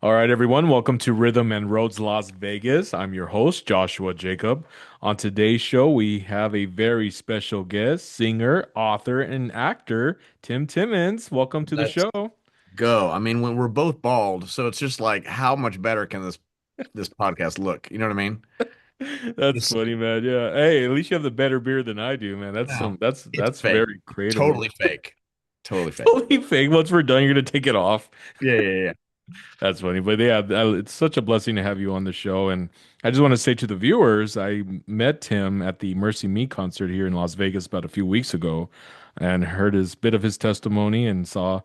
All right, everyone, welcome to Rhythm and Roads Las Vegas. I'm your host, Joshua Jacob. On today's show, we have a very special guest, singer, author, and actor, Tim Timmons. Welcome to the Let's show. go. I mean, when we're both bald, so it's just like, how much better can this podcast look? You know what I mean? That's This, funny, man. Yeah. Hey, at least you have the better beard than I do, man. That's no, some that's it's that's fake. very creative of you. Totally fake. Totally fake. Totally fake. Once we're done, you're gonna take it off. Yeah, yeah, yeah. That's funny. But yeah, it's such a blessing to have you on the show. And I just want to say to the viewers, I met Tim at the Mercy Me concert here in Las Vegas about a few weeks ago and heard his bit of his testimony and saw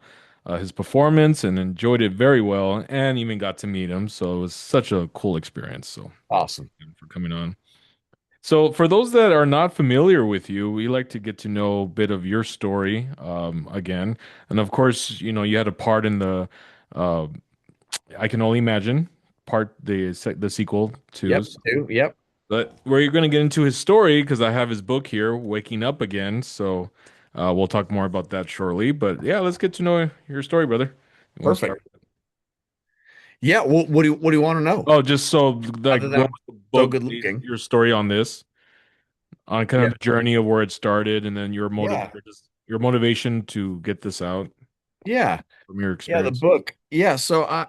his performance and enjoyed it very well and even got to meet him. So it was such a cool experience. So Awesome. thank you for coming on. So for those that are not familiar with you, we like to get to know a bit of your story again. And of course, you had a part in the uh, I can only imagine part the sequel to, Yep. Two. Yep. but where you're going to get into his story because I have his book here, Waking Up Again. So we'll talk more about that shortly. But yeah, let's get to know your story, brother. You want to Perfect. start? Yeah. Well, what do you want to know? Oh, just so Other like than what I'm was the so book good based looking. your story on this, on kind of Yeah. the journey of where it started, and then Yeah. your motivation to get this out Yeah. from your Yeah. The experience. book. Yeah. So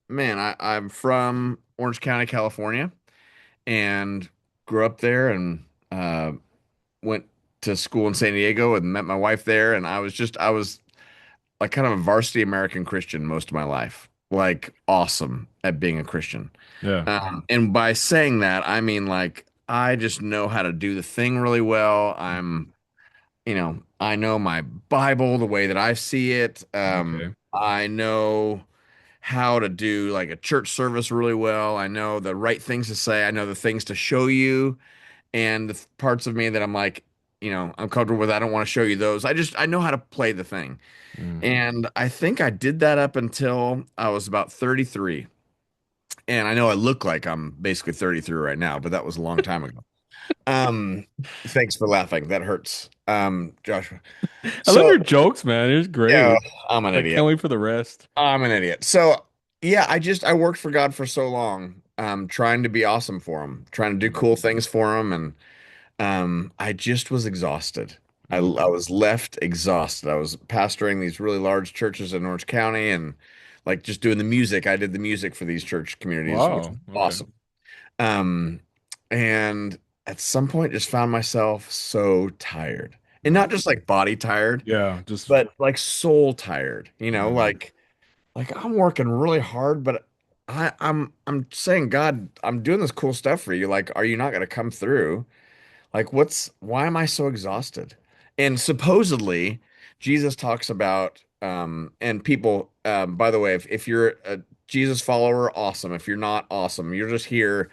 man, I'm from Orange County, California, and grew up there and went to school in San Diego and met my wife there. And I was like kind of a varsity American Christian most of my life, like awesome at being a Christian. Yeah. And by saying that, I mean like I just know how to do the thing really well. I know my Bible the way that I see it. Okay. I know how to do like a church service really well. I know the right things to say. I know the things to show you and the parts of me that I'm like, I'm comfortable with. I don't want to show you those. I know how to play the thing. Mm. And I think I did that up until I was about 33. And I know I look like I'm basically 33 right now, but that was a long time ago. Um, Thanks for laughing. That hurts. Joshua. I love So, your jokes, man. It's yeah, great. I'm an I can't idiot. wait for the rest. I'm an idiot. So, yeah, I worked for God for so long, trying to be awesome for him, trying to do Mm. cool things for him, and I just was exhausted. Mm. I was left exhausted. I was pastoring these really large churches in Orange County and like just doing the music. I did the music for these church communities, which was Wow. Okay. awesome. Um, and at some point just found myself so tired. And Mm. not just like body tired, Yeah, just but like soul tired, mm, like I'm working really hard, but I'm saying, God, I'm doing this cool stuff for you. Like, are you not gonna come through? Like, why am I so exhausted? And supposedly, Jesus talks about, and people, by the way, if you're a Jesus follower, awesome. If you're not, awesome. You're just here,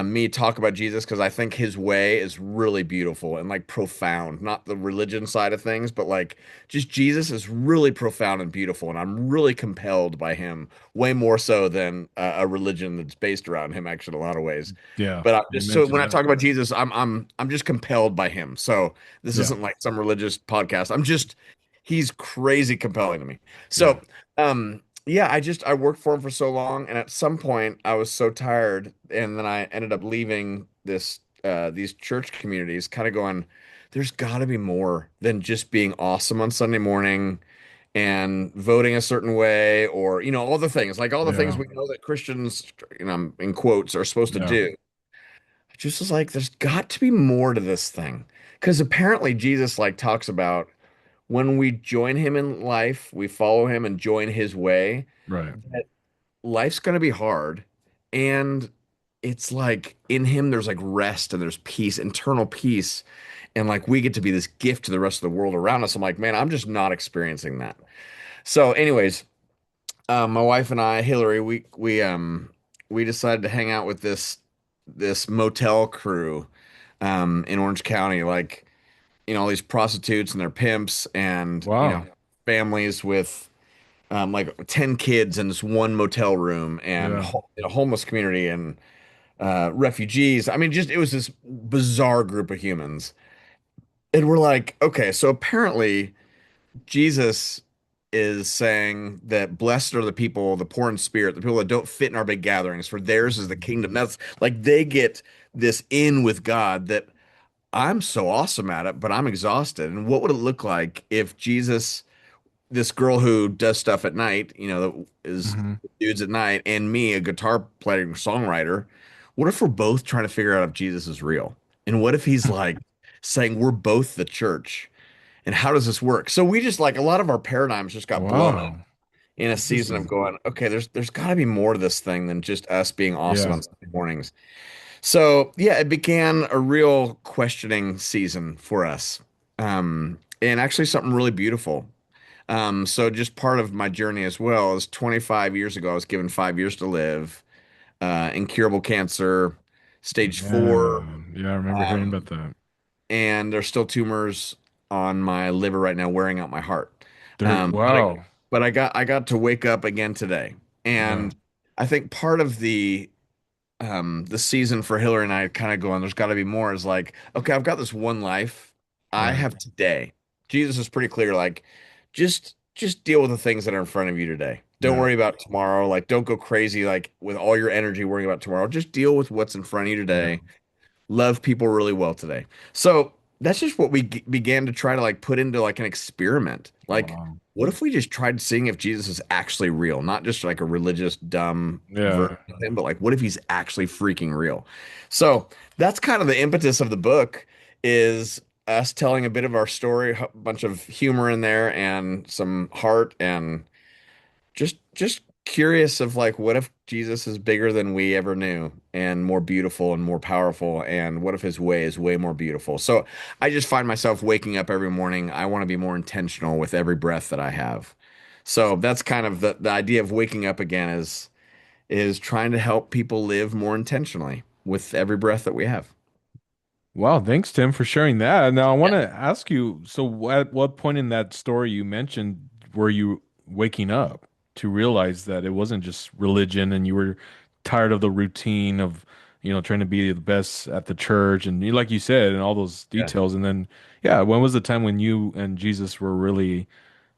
me talk about Jesus because I think his way is really beautiful and like profound, not the religion side of things, but like just Jesus is really profound and beautiful. And I'm really compelled by him way more so than a religion that's based around him, actually, in a lot of ways. yeah. But I'm just Amen so to when I that. talk about Jesus, I'm just compelled by him. So this Yeah. isn't like some religious podcast. He's crazy compelling to me. Yeah. So yeah, I worked for him for so long, and at some point I was so tired, and then I ended up leaving these church communities, kind of going, there's got to be more than just being awesome on Sunday morning and voting a certain way, or all the things, like all the things Yeah. we know that Christians, in quotes, are supposed to Yeah. do. I just was like, there's got to be more to this thing. Because apparently Jesus like talks about when we join him in life, we follow him and join his way, Right. that life's going to be hard. And it's like in him, there's like rest and there's peace, internal peace. And like we get to be this gift to the rest of the world around us. I'm like, man, I'm just not experiencing that. So, anyways, my wife and I, Hillary, we decided to hang out with this motel crew in Orange County, like all these prostitutes and their pimps and Wow. families with like 10 kids in this one motel room and Yeah. in a homeless community and refugees. I mean, just it was this bizarre group of humans. And we're like, okay, so apparently Jesus is saying that blessed are the people, the poor in spirit, the people that don't fit in our big gatherings, for theirs is the Mhm. kingdom. That's like they get this in with God that I'm so awesome at it, but I'm exhausted. And what would it look like if Jesus, this girl who does stuff at night, that is Mhm. dudes at night, and me, a guitar playing songwriter, what if we're both trying to figure out if Jesus is real? And what if he's like saying we're both the church? And how does this work? So we just like a lot of our paradigms just got blown up Wow. in a season of Interesting. going, okay, there's got to be more to this thing than just us being awesome Yeah. on Sunday mornings. So yeah, it began a real questioning season for us. And actually something really beautiful. So just part of my journey as well is 25 years ago, I was given 5 years to live, incurable cancer, stage four, Yeah. Yeah, I remember hearing about um, that. and there's still tumors on my liver right now, wearing out my heart. There, Um, but I, wow. but I got to wake up again today, Yeah. and I think part of the season for Hillary and I kind of going, there's got to be more, is like, okay, I've got this one life. I Right. have today. Jesus is pretty clear, like, just deal with the things that are in front of you today. Don't Yeah. worry about tomorrow. Like, don't go crazy, like with all your energy worrying about tomorrow. Just deal with what's in front of you Yeah. today. Love people really well today. So that's just what we began to try to like put into like an experiment. Like, Wow. what if we just tried seeing if Jesus is actually real, not just like a religious dumb version Yeah. of him, but like what if he's actually freaking real? So that's kind of the impetus of the book, is us telling a bit of our story, a bunch of humor in there and some heart, and just curious of like what if Jesus is bigger than we ever knew and more beautiful and more powerful, and what if his way is way more beautiful. So I just find myself waking up every morning, I want to be more intentional with every breath that I have. So that's kind of the idea of waking up again, is trying to help people live more intentionally with every breath that we have. Wow, thanks, Tim, for sharing that. Now, I want Yeah. to ask you, so at what point in that story you mentioned were you waking up to realize that it wasn't just religion and you were tired of the routine of, trying to be the best at the church and like you said, and all those Yeah. details. And then, yeah, when was the time when you and Jesus were really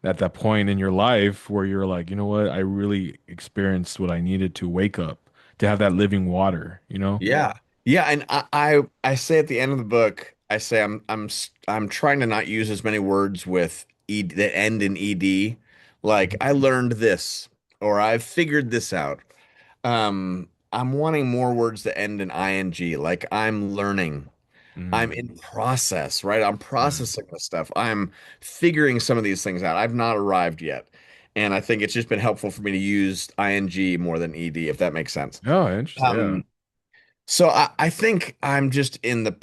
at that point in your life where you're like, you know what, I really experienced what I needed to wake up, to have that living water, you know? Yeah. Yeah, and I say at the end of the book, I say I'm trying to not use as many words with that end in ed. Like I learned this, or I've figured this out. I'm wanting more words that end in ing, like I'm learning. I'm Mm, in process, right? I'm yeah. processing this stuff. I'm figuring some of these things out. I've not arrived yet. And I think it's just been helpful for me to use ing more than ed, if that makes sense. Oh, interesting. Yeah. Um, so I think I'm just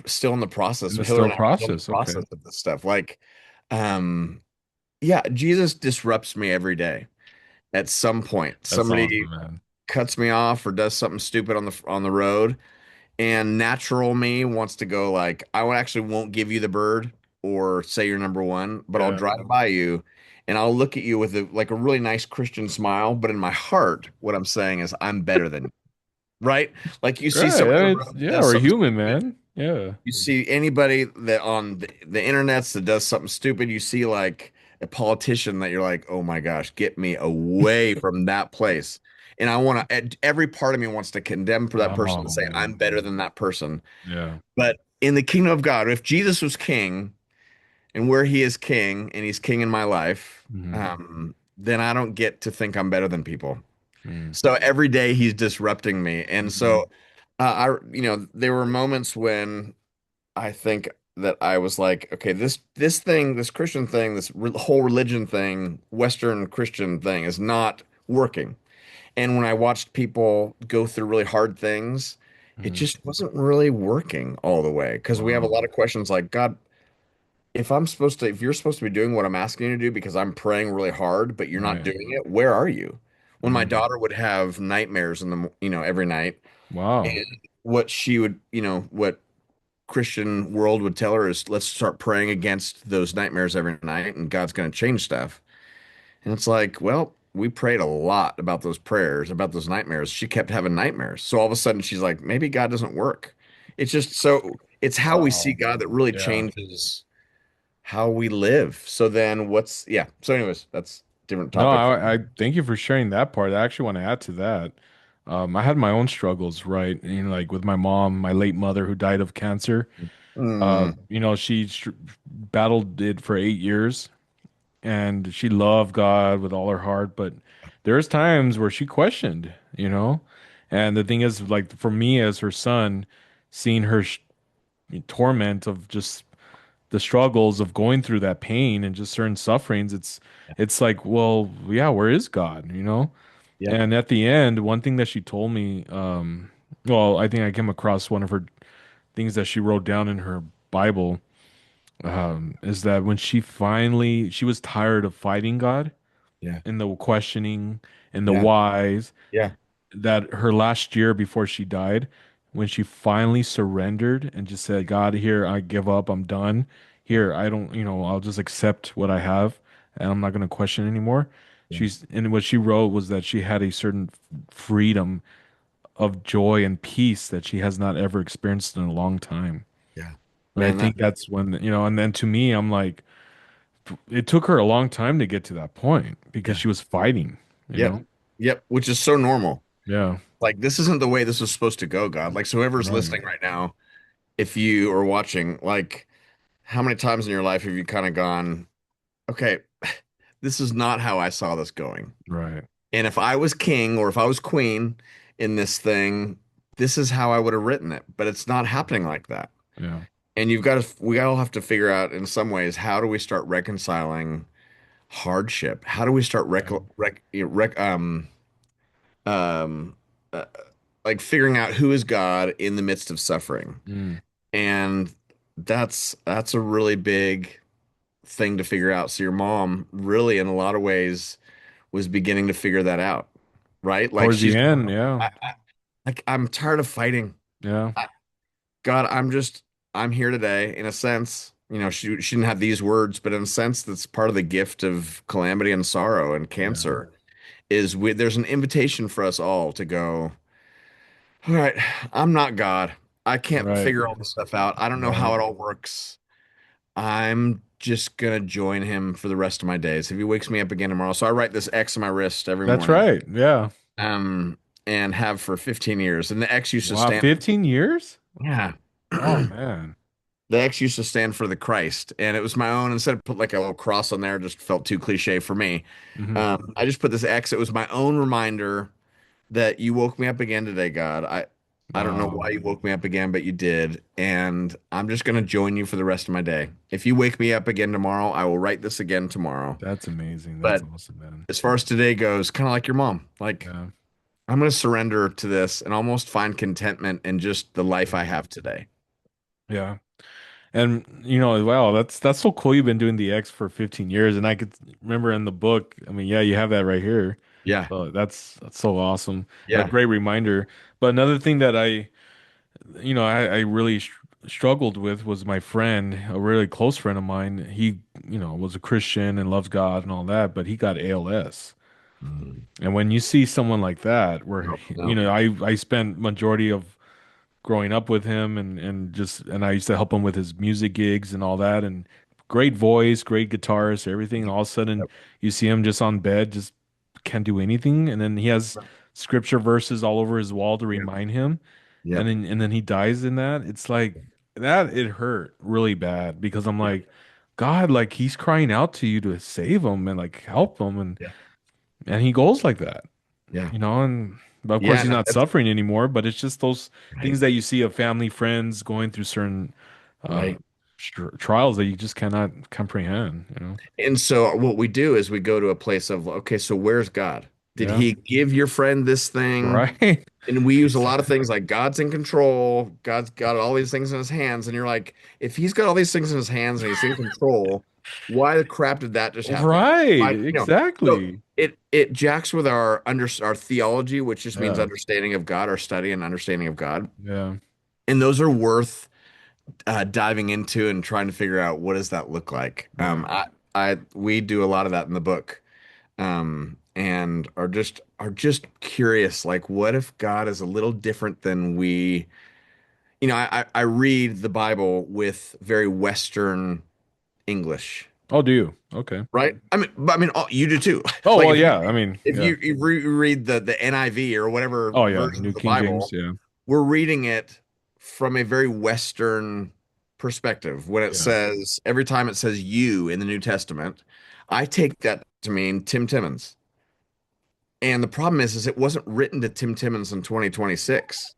still in the In process. the Hillary still and I are still in the process. Okay. process of this stuff. Like, um, yeah, Jesus disrupts me every day. At some point, That's somebody awesome, man. cuts me off or does something stupid on the road, and natural me wants to go like, actually won't give you the bird or say you're number one, but I'll Yeah. drive by you and I'll look at you with like a really nice Christian smile. But in my heart, what I'm saying is I'm better than you, right? Like you see Right. somebody on the It's road that yeah, does we're something human, stupid. man. Yeah. You see anybody that on the internets that does something stupid, you see like a politician that you're like, oh my gosh, get me away from that place. And I want to, every part of me wants to condemn for that person and Oh say, I'm man. better than that person. Yeah. But in the kingdom of God, if Jesus was king and where he is king and he's king in my life, Hmm. then I don't get to think I'm better than people. Mm. So every day he's disrupting me. And Hmm. so there were moments when I think that I was like, okay, this thing, this Christian thing, this re whole religion thing, Western Christian thing is not working. And when I watched people go through really hard things, it Hmm. just wasn't really working all the way. Because we have a Wow. lot of questions like, God, if you're supposed to be doing what I'm asking you to do because I'm praying really hard, but you're not Right. doing it, where are you? When my Mm. daughter would have nightmares every night, Wow. and what she would, what Christian world would tell her is, let's start praying against those nightmares every night and God's going to change stuff. And it's like, well, we prayed a lot about those prayers, about those nightmares. She kept having nightmares. So all of a sudden she's like, maybe God doesn't work. It's just so it's how we see Wow. God that really Yeah. changes how we live. So then yeah. So anyways, that's different No, topic. I thank you for sharing that part. I actually want to add to that. I had my own struggles, right? Like with my mom, my late mother who died of cancer. Mm, She battled it for 8 years and she loved God with all her heart, but there's times where she questioned, you know? And the thing is, like for me as her son, seeing her torment of just the struggles of going through that pain and just certain sufferings, it's like, well, yeah, where is God, you know? yep. And at the end, one thing that she told me, well, I think I came across one of her things that she wrote down in her Bible, is that when she was tired of fighting God Yeah. and the questioning and the Yeah. whys, Yeah. that her last year before she died, when she finally surrendered and just said, God, here, I give up, I'm done. Here, I don't, I'll just accept what I have and I'm not going to question anymore. Yeah. And what she wrote was that she had a certain freedom of joy and peace that she has not ever experienced in a long time. Yeah. And I Man, that think that's when, and then to me, I'm like, it took her a long time to get to that point because yeah. she was fighting, you Yep. know? Yep. Which is so normal. Yeah. Like this isn't the way this is supposed to go, God. Like so whoever's Right. listening right now, if you are watching, like how many times in your life have you kind of gone, okay, this is not how I saw this going. Right. And if I was king or if I was queen in this thing, this is how I would have written it. But it's not happening like that. Yeah. And we all have to figure out in some ways, how do we start reconciling hardship? How do we start Yeah. um, uh, like figuring out who is God in the midst of suffering? Mm. And that's a really big thing to figure out. So your mom really, in a lot of ways, was beginning to figure that out, right? Like Towards the she's end, yeah. like, I'm tired of fighting. Yeah. I, God, I'm here today in a sense. She didn't have these words, but in a sense, that's part of the gift of calamity and sorrow and Yeah. cancer there's an invitation for us all to go, all right, I'm not God. I can't Right. figure all this stuff out. I don't know Right. how it all works. I'm just gonna join him for the rest of my days. If he wakes me up again tomorrow, so I write this X on my wrist every That's morning, right. Yeah. um, and have for 15 years. And the X used to Wow. stand, 15 years? yeah, Oh the man. X used to stand for the Christ, and it was my own. Instead of put like a little cross on there, just felt too cliche for me. Hmm. I just put this X. It was my own reminder that you woke me up again today, God. I don't know Wow. why you woke me up again, but you did, and I'm just gonna join you for the rest of my day. If you wake me up again tomorrow, I will write this again tomorrow. That's amazing. That's But awesome, man. as far as today goes, kind of like your mom, like Yeah. I'm gonna surrender to this and almost find contentment in just the life I Yeah. have today. Yeah. And wow, that's so cool. You've been doing the X for 15 years, and I could remember in the book. I mean, yeah, you have that right here. Yeah, So that's so awesome. A yeah. great reminder. But another thing that I really struggled with was my friend, a really close friend of mine. He, was a Christian and loves God and all that, but he got ALS. Mm. And when you see someone like that, where No, no. I spent majority of growing up with him and I used to help him with his music gigs and all that and great voice, great guitarist, everything. And all of a sudden Yep. you see him just on bed, just can't do anything. And then he has scripture verses all over his wall to Yep. remind him. Yep. And then he dies in that. It's like that it hurt really bad because I'm Yep. like, God, like he's crying out to you to save him and like help him Yeah. and he goes like that, Yeah. and but of course Yeah. he's No, not that's suffering anymore, but it's just those right. things that you see of family friends going through certain uh Right. trials that you just cannot comprehend. And so what we do is we go to a place of, okay, so where's God? Did Yeah. he give your friend this thing? Right. And we use a lot of things like God's in control. God's got all these things in his hands. And you're like, if he's got all these things in his hands and he's in control, why the crap did that just happen? Right, Why, so exactly. it jacks with our theology, which just means Yeah. understanding of God, our study and understanding of God. Yeah. And those are worth diving into and trying to figure out what does that look like. Yeah. We do a lot of that in the book, and are just curious, like, what if God is a little different than we? I read the Bible with very Western English, Oh, do you? Okay. right? I mean, you do too. Oh, Like well, if you yeah. I mean, if yeah. you read the NIV or whatever Oh, yeah. version New of the King James. Bible, Yeah. we're reading it from a very Western perspective. When it Yeah. says every time it says you in the New Testament, I take that to mean Tim Timmons. And the problem is it wasn't written to Tim Timmons in 2026.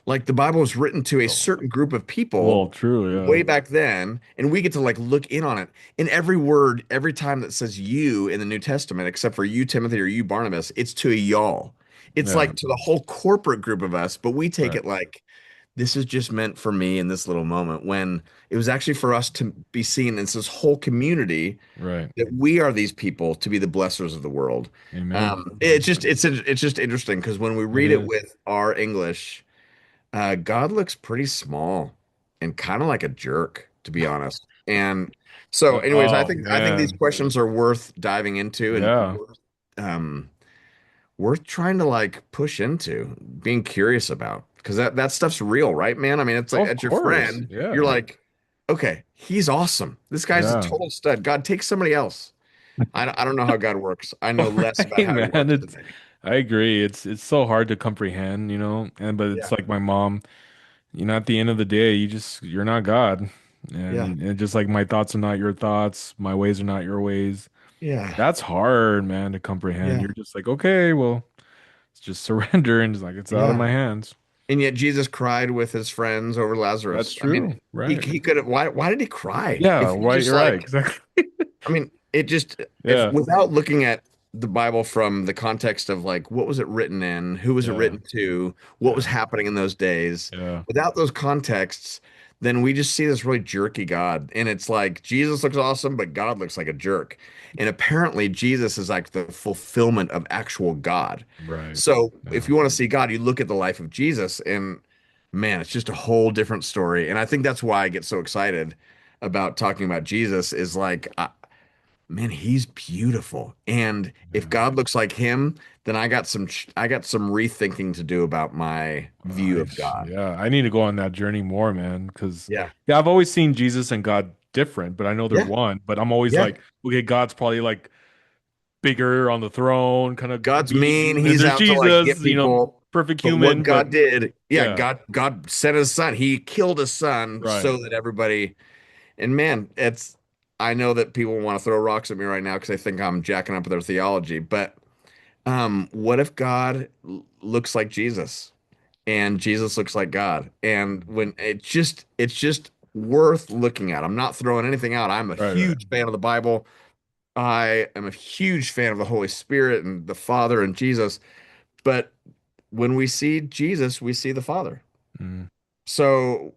Like the Bible was written to a Oh, certain group of people well, true. Yeah. way back then, and we get to like look in on it. In every word, every time that says you in the New Testament, except for you, Timothy, or you, Barnabas, it's to a y'all. It's Yeah. like to the whole corporate group of us, but we take Right. it like this is just meant for me in this little moment when it was actually for us to be seen as this whole community Right. that we are these people to be the blessers of the world. Amen. It's just interesting because when we It read it is. with our English, God looks pretty small and kind of like a jerk, to be honest. And so, anyways, I Oh, think I think these man. questions are worth diving into and Yeah. um, worth trying to like push into, being curious about, because that stuff's real, right, man? I mean, it's like Of at your course. friend, you're Yeah. like, okay, he's awesome. This guy's a Yeah. total stud. God, take somebody else. I don't know how God works. I know less about Right, how he man. works It's today. I agree. It's so hard to comprehend, and but it's Yeah, like my mom, at the end of the day, you're not God. yeah, And just like my thoughts are not your thoughts, my ways are not your ways. yeah, That's hard, man, to comprehend. yeah, You're just like, okay, well, it's just surrender and it's like it's out of yeah. my hands. And yet Jesus cried with his friends over That's Lazarus. I mean, true. he Right. he could have. Why did he cry? Yeah, If he right, just you're right. like, Exactly. I mean, it just if Yeah. without looking at the Bible from the context of like what was it written in, who was it Yeah. written to, what was Yeah. happening in those days, Yeah. without those contexts, then we just see this really jerky God. And it's like Jesus looks awesome, but God looks like a jerk. And apparently Jesus is like the fulfillment of actual God. Right. So if Yeah. you want to see God, you look at the life of Jesus and man, it's just a whole different story. And I think that's why I get so excited about talking about Jesus is like man, he's beautiful. And if Yeah. God looks like him, then I got some rethinking to do about my view of God. I need to go on that journey more, man. Because Yeah. yeah, I've always seen Jesus and God different, but I know they're Yeah. one. But I'm always Yeah. like, okay, God's probably like bigger on the throne, kind of God's mean. being, and He's there's out to like get Jesus, people. perfect But what human, but God did, yeah, yeah, God sent his son. He killed his son right, so that everybody, and man, I know that people want to throw rocks at me right now because they think I'm jacking up their theology, but what if God looks like Jesus? And Jesus looks like God. And when it's just worth looking at. I'm not throwing anything out. I'm a right, right, huge fan of the Bible. I am a huge fan of the Holy Spirit and the Father and Jesus. But when we see Jesus, we see the Father. mm, So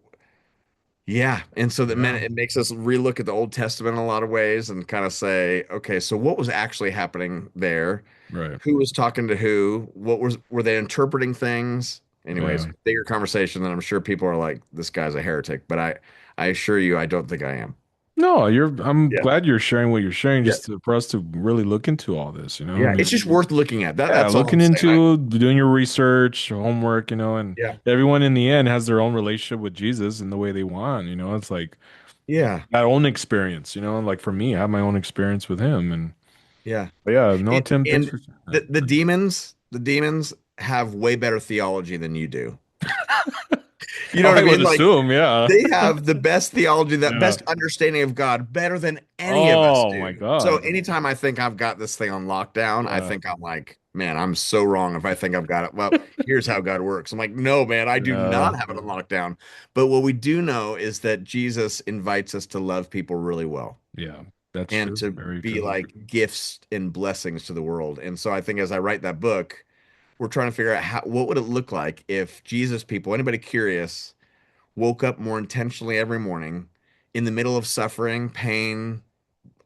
yeah, and so that meant yeah, it makes us relook at the Old Testament in a lot of ways and kind of say, okay, so what was actually happening there? right, Who was talking to who? Were they interpreting things? Anyways, yeah. bigger conversation that I'm sure people are like, this guy's a heretic, but I assure you, I don't think I am. No, I'm Yeah. glad you're sharing what you're sharing, Yeah. for us to really look into all this, Yeah. and It's just worth looking at. That yeah, that's all looking I'm saying. into doing your research, homework, and Yeah. everyone in the end has their own relationship with Jesus and the way they want. It's like Yeah. that own experience, like for me, I have my own experience with him, and Yeah. but yeah, no, Tim, thanks And for the demons have way better theology than you do. You know what I I would mean? Like assume, yeah, they have the best theology, that yeah. best understanding of God, better than any of us Oh my do. So God, anytime I think I've got this thing on lockdown, I yeah, think I'm like, man, I'm so wrong if I think I've got it. Well, here's how God works. I'm like, no, man, I do yeah, not have it on lockdown. But what we do know is that Jesus invites us to love people really well yeah. That's and true, to very be true. like gifts and blessings to the world. And so I think as I write that book, we're trying to figure out what would it look like if Jesus people, anybody curious, woke up more intentionally every morning in the middle of suffering, pain,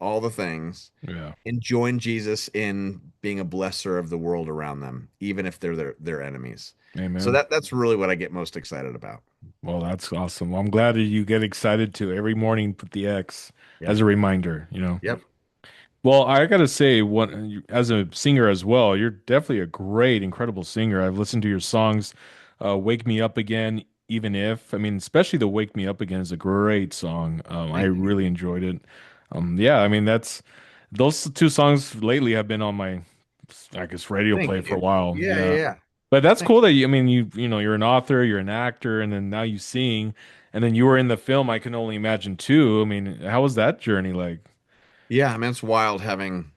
all the things, Yeah, and join Jesus in being a blesser of the world around them, even if they're their enemies. So amen. that's really what I get most excited about. Well, that's awesome. Well, I'm glad that you get excited to every morning put the X Yeah. as a reminder. Yep. Well, I gotta say, as a singer as well, you're definitely a great, incredible singer. I've listened to your songs, "Wake Me Up Again," even if, I mean, especially the "Wake Me Up Again" is a great song. I Thank you. really enjoyed it. Yeah, I mean that's those two songs lately have been on my, I guess, radio Thank play for a you. while. Yeah, yeah, Yeah. yeah. But that's Thank cool that you. you, I mean, you know, you're an author, you're an actor, and then now you sing, and then you were in the film. I can only imagine too. I mean, how was that journey like? Yeah, I mean, it's wild having,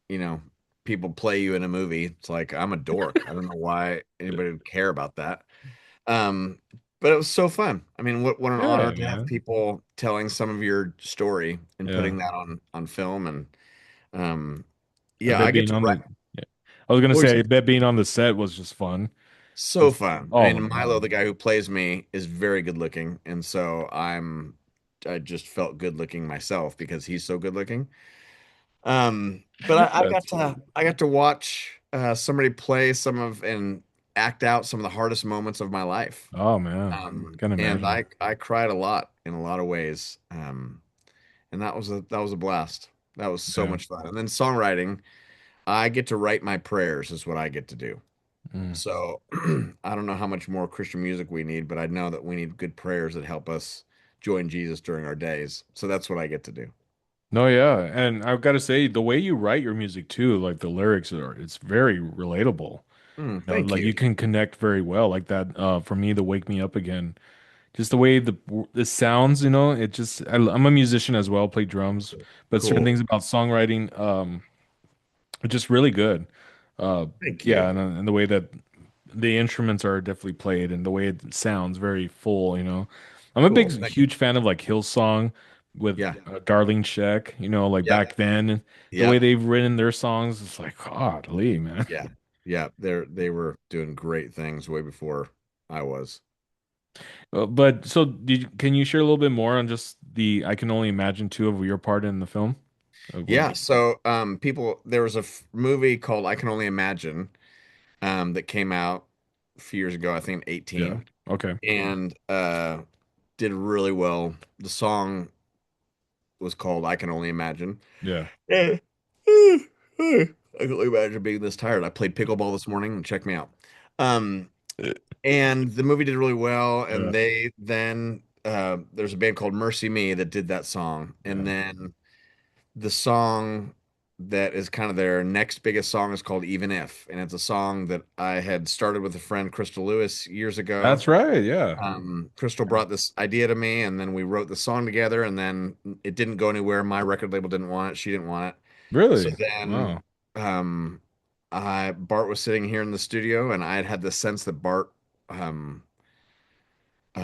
you know, people play you in a movie. It's like I'm a dork. I don't know why anybody would care about that. Um, but it was so fun. I mean, what an Yeah, honor to have man. people telling some of your story and Yeah. putting that on film. And um, I yeah, bet I get being to on write. the, yeah. I was gonna What say, was I it? bet being on the set was just fun. So Just, fun. oh my And Milo, God. the guy who plays me, is very good looking, and so I just felt good looking myself because he's so good looking. But That's funny. I got to watch somebody play some of and act out some of the hardest moments of my life. Oh man, can't And imagine. I cried a lot in a lot of ways. And that was a blast. That was so Yeah. much fun. And then songwriting, I get to write my prayers is what I get to do. Mm. So I don't know how much more Christian music we need, but I know that we need good prayers that help us join Jesus during our days. So that's what I get to do. No, yeah, and I've got to say, the way you write your music too, like the lyrics are, it's very relatable. Thank Like you. you can connect very well, like that. For me, the "Wake Me Up Again," just the way the sounds, it just I'm a musician as well, play drums, but certain Cool. things about songwriting, are just really good. Uh, Thank yeah, you. and the way that the instruments are definitely played and the way it sounds very full. I'm a big Cool. Thank you. huge fan of like Hillsong with Yeah. Darlene Sheck, like Yeah. back then, the way Yeah. they've written their songs, it's like, God, Lee, man. Yeah. Yeah. They were doing great things way before I was. But so can you share a little bit more on just the I can only imagine two of your part in the film? Yeah. So people there was a movie called I Can Only Imagine that came out a few years ago, I think Yeah. 18, Okay. and did really well. The song was called I Can Only Imagine. Yeah. Eh, eh, I can only imagine being this tired. I played pickleball this morning and check me out. Um, and the movie did really well. And Yeah. they then there's a band called Mercy Me that did that song. And Yeah. then the song that is kind of their next biggest song is called Even If. And it's a song that I had started with a friend, Crystal Lewis, years ago. That's right. Yeah. Crystal brought this idea to me, and then we wrote the song together, and then it didn't go anywhere. My record label didn't want it. She didn't want it. So Really? then Wow. um, Bart was sitting here in the studio, and I had had the sense that Bart, um,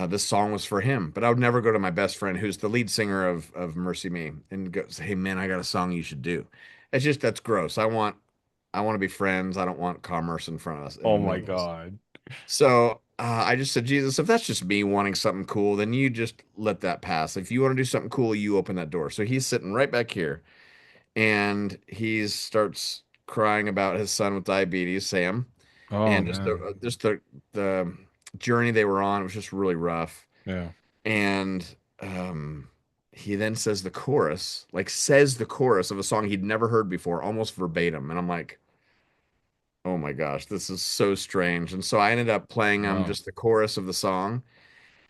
this song was for him. But I would never go to my best friend, who's the lead singer of Mercy Me, and go say, "Hey, man, I got a song you should do." It's just that's gross. I want to be friends. I don't want commerce in front of us in Oh the my middle of us. God. So I just said, Jesus, if that's just me wanting something cool, then you just let that pass. If you want to do something cool, you open that door. So he's sitting right back here, and he starts crying about his son with diabetes, Sam, Oh and man. just the journey they were on was just really rough. Yeah. And he then says the chorus, like says the chorus of a song he'd never heard before, almost verbatim. And I'm like, oh my gosh, this is so strange. And so I ended up playing him Wow. just the chorus of the song.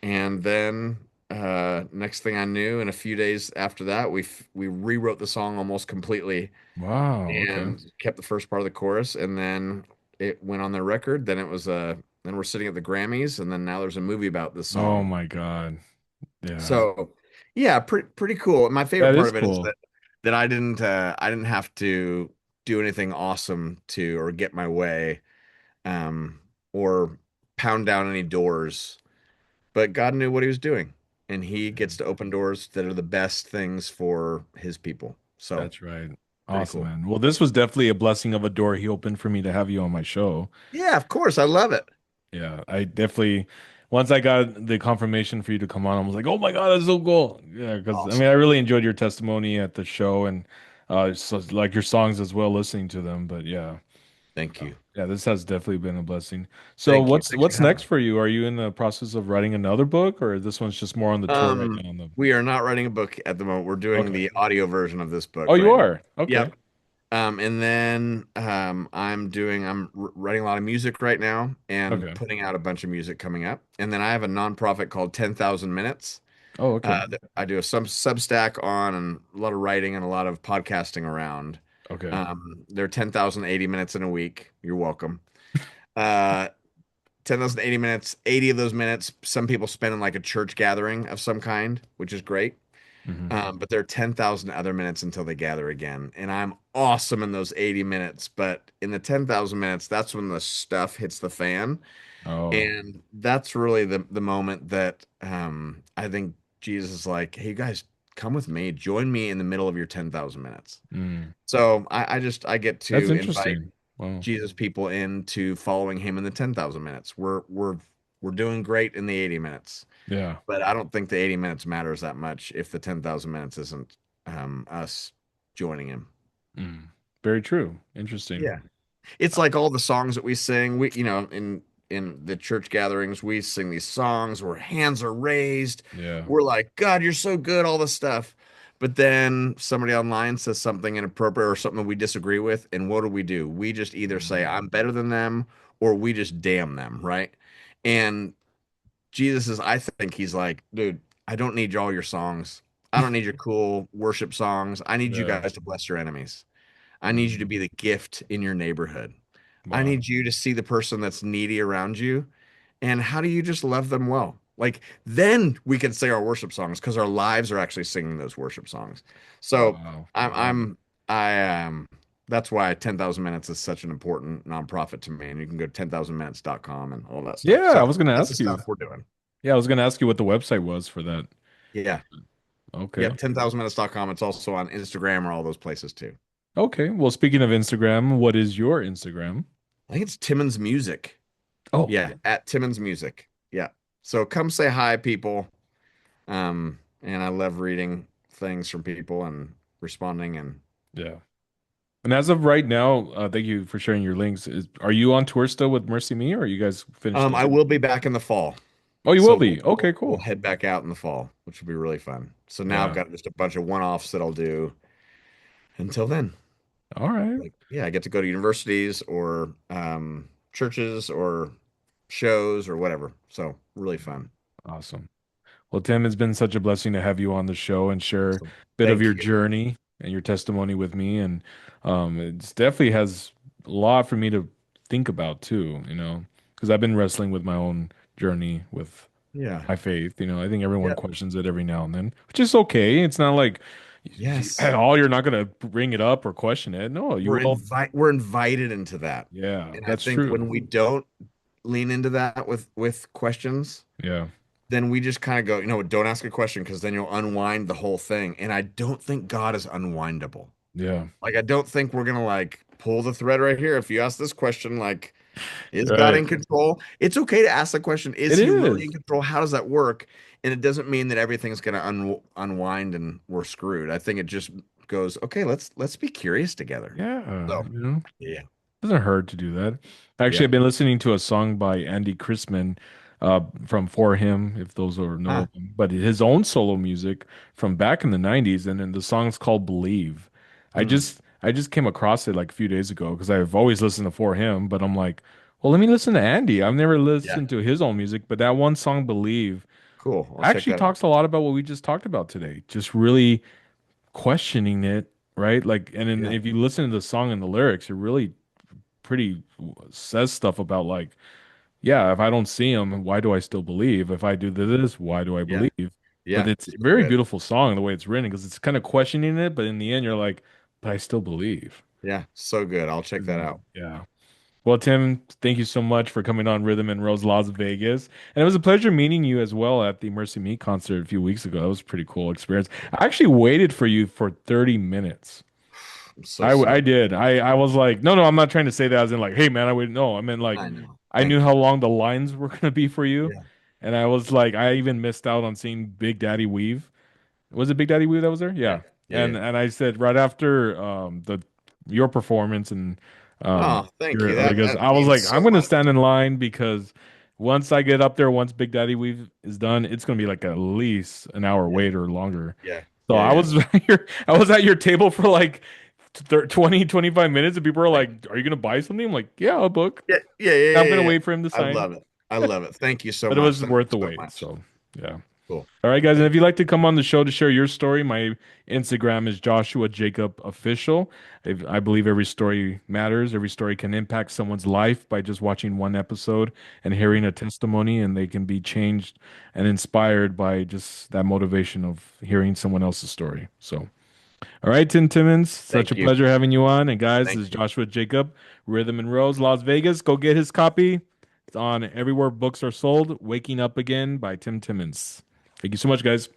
And then next thing I knew, in a few days after that, we rewrote the song almost completely Wow. Okay. and kept the first part of the chorus. And then it went on their record. Then we're sitting at the Grammys, and then now there's a movie about this Oh song. my God. Yeah. So yeah, pretty cool. My favorite That part is of it is cool. that I didn't have to do anything awesome to or get my way um, or pound down any doors. But God knew what he was doing, and he gets to open doors that are the best things for his people. So That's right. pretty Awesome, cool. man. Well, this was definitely a blessing of a door he opened for me to have you on my show. Yeah, of course. I love it. Yeah, I definitely, once I got the confirmation for you to come on, I was like, oh my God, that's so cool. Yeah, because I mean, I Awesome. really enjoyed your testimony at the show and so, like your songs as well, listening to them. But yeah, Thank you. yeah, this has definitely been a blessing. So Thank you. what's Thanks for what's having next me. for you? Are you in the process of writing another book, or this one's just more on the tour right now? On the We are not writing a book at the moment. We're doing Okay. the audio version of this Oh, book you right now. are? Okay. Yep. And then I'm writing a lot of music right now and Okay. putting out a bunch of music coming up. And then I have a nonprofit called 10,000 Minutes. Oh, okay. I do some Substack on and a lot of writing and a lot of podcasting around. Okay. They're 10,080 minutes in a week. You're welcome. Uh, 10,080 minutes, 80 of those minutes, some people spend in like a church gathering of some kind, which is great. Hmm. But there are 10,000 other minutes until they gather again. And I'm awesome in those 80 minutes. But in the 10,000 minutes, that's when the stuff hits the fan. Oh. And that's really the moment that I think Jesus is like, hey, you guys, come with me. Join me in the middle of your 10,000 minutes. Mm. So I get That's to invite interesting. Wow. Jesus people into following him in the 10,000 minutes. We're doing great in the 80 minutes. Yeah. But I don't think the 80 minutes matters that much if the 10,000 minutes isn't us joining him. Mm. Very true. Interesting. Yeah. It's like all the songs that we sing, in the church gatherings, we sing these songs where hands are raised. Yeah. We're like, God, you're so good, all this stuff. But then somebody online says something inappropriate or something we disagree with, and what do? We just either say, Mm. I'm better than them, or we just damn them, right? And Jesus is, I think he's like, dude, I don't need all your songs. I don't need your cool worship songs. I need you Yeah. guys to bless your enemies. I need you to Mm. be the gift in your neighborhood. I Wow. need you to see the person that's needy around you. And how do you just love them well? Like, then we can say our worship songs because our lives are actually singing those worship songs. So Wow. I'm, Yeah. I'm, that's why 10,000 Minutes is such an important nonprofit to me. And you can go to 10,000minutes.com and all that stuff. Yeah, I So was gonna that's the ask you. stuff we're doing. Yeah, I was gonna ask you what the website was for that. Yeah. Okay. Yep. 10,000minutes.com. It's also on Instagram or all those places too. Okay. Well, speaking of Instagram, what is your Instagram? I think it's Timmons Music. Oh, Yeah. At Timmons Music. Yeah. So come say hi, people. And I love reading things from people and responding. And yeah. And as of right now, thank you for sharing your links. Are you on tour still with Mercy Me, or are you guys finished up? I will be back in the fall. Oh, you will So be. Okay, we'll cool. head back out in the fall, which will be really fun. So now I've Yeah. got just a bunch of one-offs that I'll do until then. All right. Like, yeah, I get to go to universities or churches or shows or whatever. So really fun. Awesome. Well, Tim, it's been such a blessing to have you on the show and share a Awesome. bit of your Thank you. journey and your testimony with me. And it definitely has a lot for me to think about too, because I've been wrestling with my own journey with Yeah. my faith. I think everyone Yeah. questions it every now and then, which is okay. It's not like at Yes. all you're not going to bring it up or question it. No, you will. We're invited into that. Yeah, And I that's think true. when we don't lean into that with questions, Yeah. then we just kind of go, don't ask a question because then you'll unwind the whole thing. And I don't think God is unwindable. Yeah. Like I don't think we're gonna like pull the thread right here. If you ask this question, like, is God Right. in control? It's okay to ask the question, is It he really in is. control? How does that work? And it doesn't mean that everything's gonna unwind and we're screwed. I think it just goes, okay, let's be curious together. Yeah. So yeah, Doesn't hurt to do that. Actually, yeah. I've been listening to a song by Andy Chrisman from For Him, if those are know Huh. of him, but his own solo music from back in the 90s, and then the song's called Believe. Mm. I just came across it like a few days ago because I've always listened to For Him, but I'm like, well, let me listen to Andy. I've never Yeah. listened to his own music, but that one song, Believe, Cool. I'll check actually that out. talks a lot about what we just talked about today. Just really questioning it, right? Like, and then Yeah. if you listen to the song and the lyrics, it really pretty says stuff about like, yeah, if I don't see him, why do I still believe? If I do this, why do I Yeah. believe? But Yeah. it's a So very good. beautiful song the way it's written because it's kind of questioning it, but in the end, you're like, but I still believe. Yeah. So good. I'll check that Mhm. out. Yeah. Well, Tim, thank you so much for coming on Rhythm and Rose Las Vegas. And it was a pleasure meeting you as well at the Mercy Me concert a few weeks ago. That was a pretty cool experience. I actually waited for you for 30 minutes. I'm so I sorry. did. I was like, no, I'm not trying to say that as in like, hey man, I would no. I meant like I know. I knew Thank how you. long the lines were gonna be for you. Yeah. And I was like, I even missed out on seeing Big Daddy Weave. Was it Big Daddy Weave that was there? Yeah. Yeah. Yeah. Yeah. And I said right after the your performance and Oh, thank you. your That because that I was means like, so I'm gonna much. stand in line because once I get up there, once Big Daddy Weave is done, it's gonna be like at least an hour Yeah, wait or longer. yeah, So yeah, I yeah. was I was at your table for like 20, 25 minutes, and people are Thank like, "Are you gonna buy something?" I'm like, "Yeah, I'll book." yeah, yeah, yeah, I'm yeah, gonna yeah. wait for him to I sign, love it. I love it. Thank you so but it much. was Thank worth you the so wait. much. So yeah. Cool. All right, guys, and if you'd like to come on the show to share your story, my Instagram is Joshua Jacob Official. I believe every story matters. Every story can impact someone's life by just watching one episode and hearing a testimony, and they can be changed and inspired by just that motivation of hearing someone else's story. So, all right, Tim Timmons, such a Thank you. pleasure having you on. And guys, Thank this is you. Joshua Jacob, Rhythm and Rose, Las Vegas. Go get his copy. It's on everywhere books are sold. Waking Up Again by Tim Timmons. Thank you so much, guys.